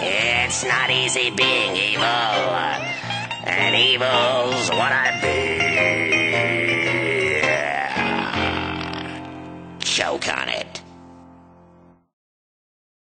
It's not easy being evil, and evil's what I be. Choke on it.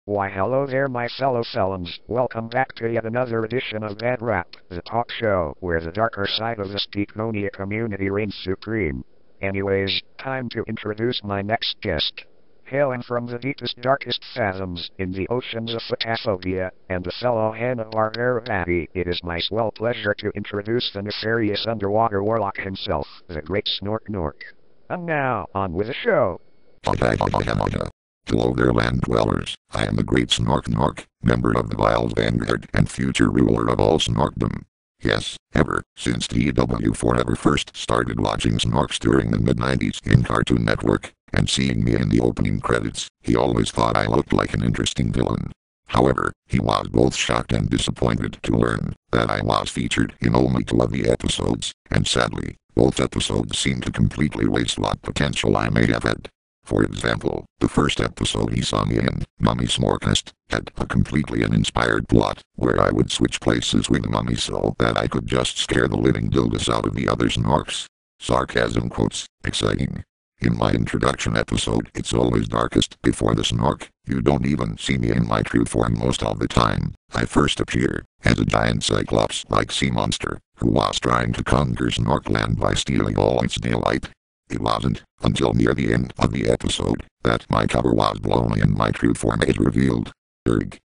Why hello there my fellow felons, welcome back to yet another edition of Bad Rap, the talk show where the darker side of the Speakonia community reigns supreme. Anyways, time to introduce my next guest. Hailing from the deepest darkest fathoms in the oceans of Photophonia, and a fellow Hanna-Barbera baddie, it is my swell pleasure to introduce the nefarious underwater warlock himself, the great Nork. And now, on with the show. Hello there, land dwellers. I am the great Nork, member of the Wild Vanguard and future ruler of all Snorkdom. Yes, ever since DW Forever first started watching Snorks during the mid-90s in Cartoon Network, and seeing me in the opening credits, he always thought I looked like an interesting villain. However, he was both shocked and disappointed to learn that I was featured in only 2 of the episodes, and sadly, both episodes seemed to completely waste what potential I may have had. For example, the first episode he saw me in, Mummy Snorkest, had a completely uninspired plot, where I would switch places with Mummy so that I could just scare the living dildos out of the other Snorks. Sarcasm quotes, exciting. In my introduction episode, It's Always Darkest Before the Snork, you don't even see me in my true form most of the time. I first appear as a giant cyclops-like sea monster, who was trying to conquer Snorkland by stealing all its daylight. It wasn't until near the end of the episode that my cover was blown and my true form is revealed.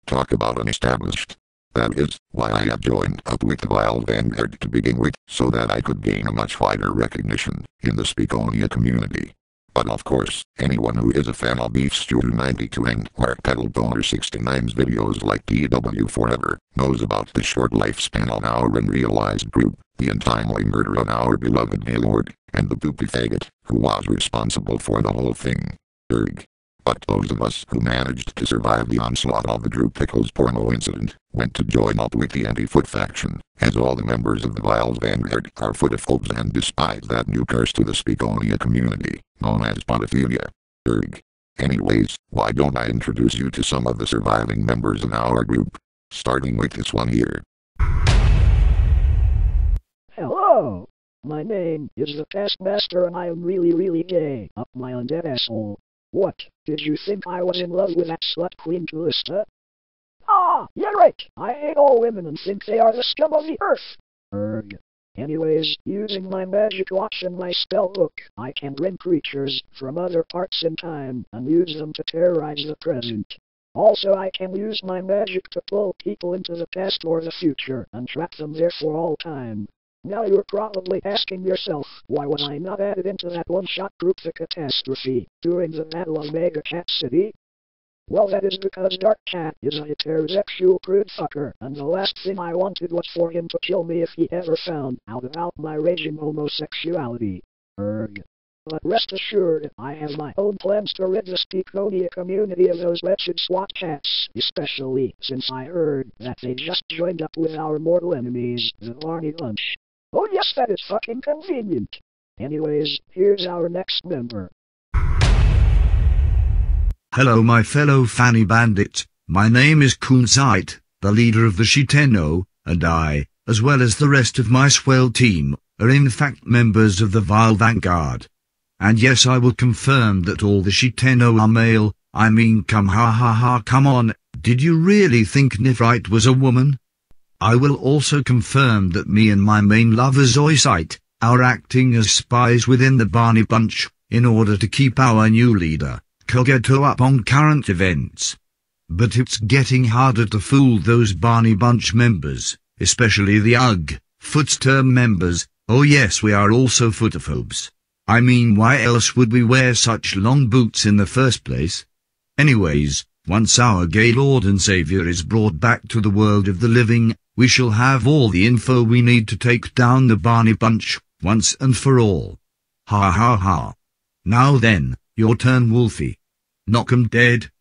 Talk about unestablished. That is why I have joined up with the Wild Vanguard to begin with, so that I could gain a much wider recognition in the Speakonia community. But of course, anyone who is a fan of Beef Stew 92 and Mark Pedal Boner 69's videos like DW Forever knows about the short lifespan of our unrealized group, the untimely murder of our beloved Gaylord, and the poopy faggot who was responsible for the whole thing. But those of us who managed to survive the onslaught of the Drew Pickles porno incident went to join up with the anti-foot faction, as all the members of the Wild Vanguard are footophobes and despise that new curse to the Speakonia community, known as podophilia. Anyways, why don't I introduce you to some of the surviving members of our group? Starting with this one here. Hello! My name is the Taskmaster and I am really gay, up my undead asshole. What, did you think I was in love with that slut Queen Callista? Ah, yeah right, I hate all women and think they are the scum of the earth. Anyways, using my magic watch and my spell book, I can bring creatures from other parts in time and use them to terrorize the present. Also I can use my magic to pull people into the past or the future and trap them there for all time. Now you're probably asking yourself, why was I not added into that one-shot group The Catastrophe during the Battle of Mega Cat City? Well, that is because Dark Cat is a heterosexual prude fucker, and the last thing I wanted was for him to kill me if he ever found out about my raging homosexuality. But rest assured, I have my own plans to rid the Speakonia community of those wretched SWAT cats, especially since I heard that they just joined up with our mortal enemies, the Barney Bunch. Oh yes, that is fucking convenient. Anyways, here's our next member. Hello my fellow fanny bandit, my name is Kunzite, the leader of the Shiteno, and I, as well as the rest of my swell team, are in fact members of the Vile Vanguard. And yes, I will confirm that all the Shiteno are male. Come on, did you really think Nephrite was a woman? I will also confirm that me and my main lover Zoisite are acting as spies within the Barney Bunch, in order to keep our new leader, Kogeto, up on current events. But it's getting harder to fool those Barney Bunch members, especially the Footsterm members. Oh yes, we are also footophobes. Why else would we wear such long boots in the first place? Anyways, once our gay lord and savior is brought back to the world of the living, we shall have all the info we need to take down the Barney Bunch, once and for all. Ha ha ha. Now then, your turn, Wolfie. Knock 'em dead.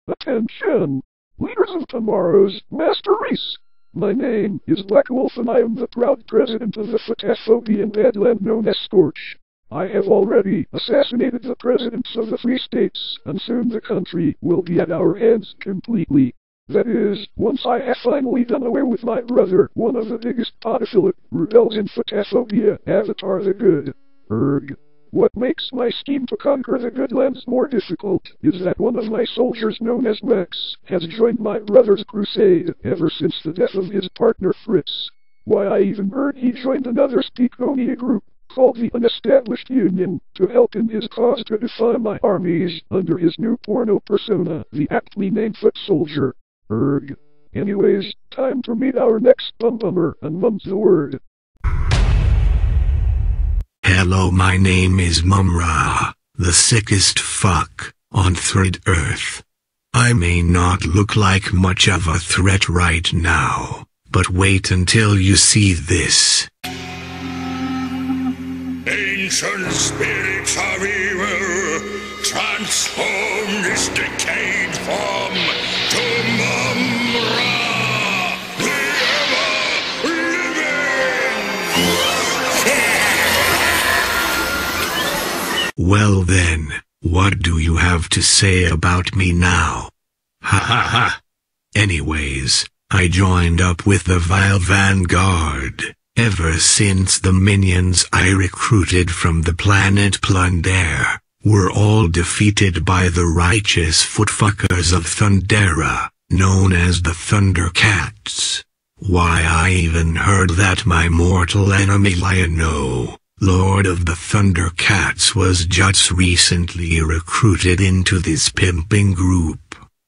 Attention! Leaders of tomorrow's Master Race! My name is Black Wolf and I am the proud president of the Photophobian Badland known as Scorch. I have already assassinated the presidents of the Free States, and soon the country will be at our hands completely. That is, once I have finally done away with my brother, one of the biggest pedophilic rebels in Photosphobia, Avatar the Good. Erg. What makes my scheme to conquer the Good Lands more difficult is that one of my soldiers known as Max has joined my brother's crusade ever since the death of his partner Fritz. Why, I even heard he joined another Speakonia group called the Unestablished Union to help in his cause to defy my armies under his new porno persona, the aptly named Foot Soldier. Erg. Anyways, time to meet our next bum-bummer, and mum's the word. Hello, my name is Mumra, the sickest fuck on Third Earth. I may not look like much of a threat right now, but wait until you see this. Ancient spirits of evil, transform this decayed form to Mumra, the ever-living! Well then, what do you have to say about me now? Ha ha ha! Anyways, I joined up with the Vile Vanguard. Ever since the minions I recruited from the planet Plundare were all defeated by the righteous footfuckers of Thundera, known as the Thundercats. Why, I even heard that my mortal enemy Lion-O, Lord of the Thundercats, was just recently recruited into this pimping group,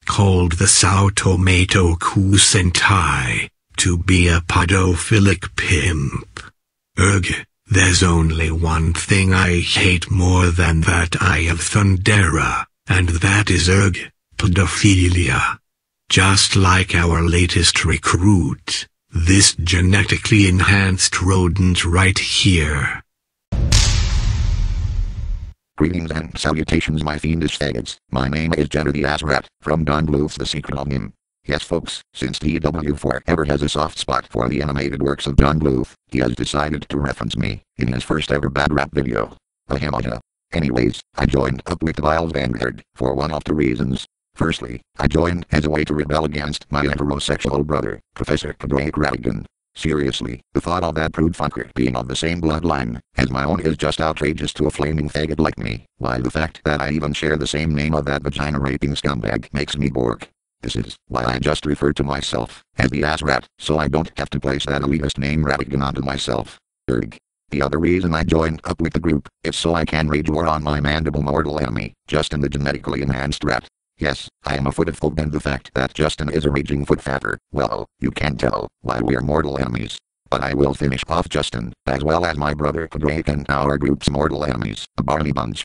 called the Sao Tomato Ku Sentai, to be a pedophilic pimp. Erg, there's only one thing I hate more than that eye of Thundera, and that is pedophilia. Just like our latest recruit, this genetically enhanced rodent right here. Greetings and salutations, my fiendish faggots. My name is Jenner the Ass Rat, from Don Bluth's The Secret of Him. Yes folks, since DW forever has a soft spot for the animated works of Don Bluth, he has decided to reference me in his first ever bad rap video. Anyways, I joined up with the Vile Vanguard for one of two reasons. Firstly, I joined as a way to rebel against my heterosexual brother, Professor Drake Radigan. Seriously, the thought of that prude fucker being of the same bloodline as my own is just outrageous to a flaming faggot like me, while the fact that I even share the same name of that vagina-raping scumbag makes me bork. This is why I just refer to myself as the Ass Rat, so I don't have to place that elitist name Radigan onto myself. Erg. The other reason I joined up with the group is so I can rage war on my mandible mortal enemy, Justin the genetically enhanced rat. Yes, I am a footophobe, and the fact that Justin is a raging foot fatter, well, you can tell why we're mortal enemies. But I will finish off Justin, as well as my brother Drake and our group's mortal enemies, a Barney Bunch.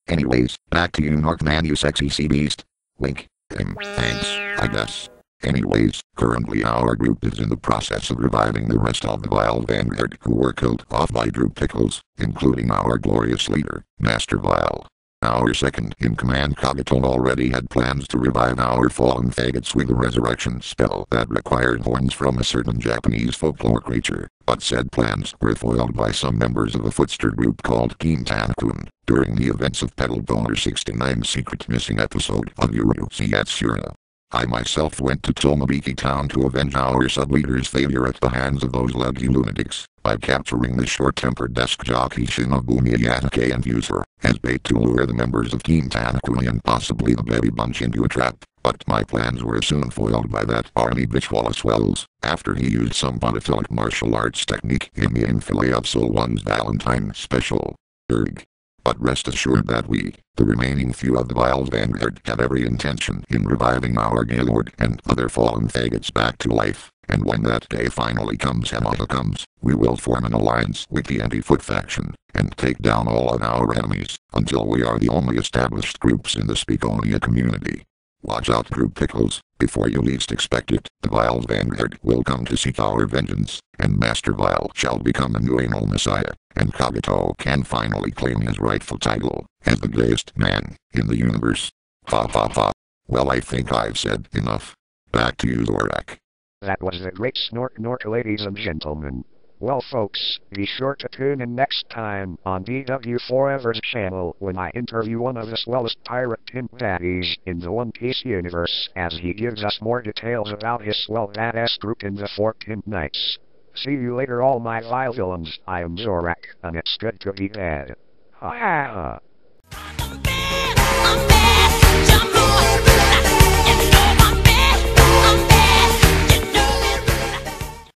Anyways, back to you, Nork man, you sexy sea beast. Wink. Thanks, I guess. Anyways, currently our group is in the process of reviving the rest of the Vile Vanguard who were killed off by Drew Pickles, including our glorious leader, Master Vile. Our second-in-command Kagato already had plans to revive our fallen faggots with a resurrection spell that required horns from a certain Japanese folklore creature, but said plans were foiled by some members of a footster group called Kintanakun during the events of Pedal Boner 69's secret missing episode of Yurusi Yatsura. I myself went to Tomabiki Town to avenge our sub-leader's failure at the hands of those leggy lunatics by capturing the short-tempered desk jockey Shinobumi Yatake and use her as bait to lure the members of Team Tanakui and possibly the Baby Bunch into a trap. But my plans were soon foiled by that army bitch Wallace Wells, after he used some pedophilic martial arts technique in the infilade of Soul One's Valentine special. Erg. But rest assured that we, the remaining few of the Vile Vanguard, have every intention in reviving our Gaylord and other fallen faggots back to life, and when that day finally comes, we will form an alliance with the Anti-Foot faction, and take down all of our enemies, until we are the only established groups in the Speakonia community. Watch out, Group Pickles, before you least expect it, the Vile Vanguard will come to seek our vengeance, and Master Vile shall become the new anal messiah, and Kagato can finally claim his rightful title as the gayest man in the universe. Ha ha ha. Well, I think I've said enough. Back to you, Zorak. That was the great Snork, ladies and gentlemen. Well folks, be sure to tune in next time on DW Forever's channel when I interview one of the swellest pirate pimp daddies in the One Piece universe as he gives us more details about his swell badass group in the Four Pimp Knights. See you later all my vile villains, I am Zorak, and it's good to be dead. Ha ha ha.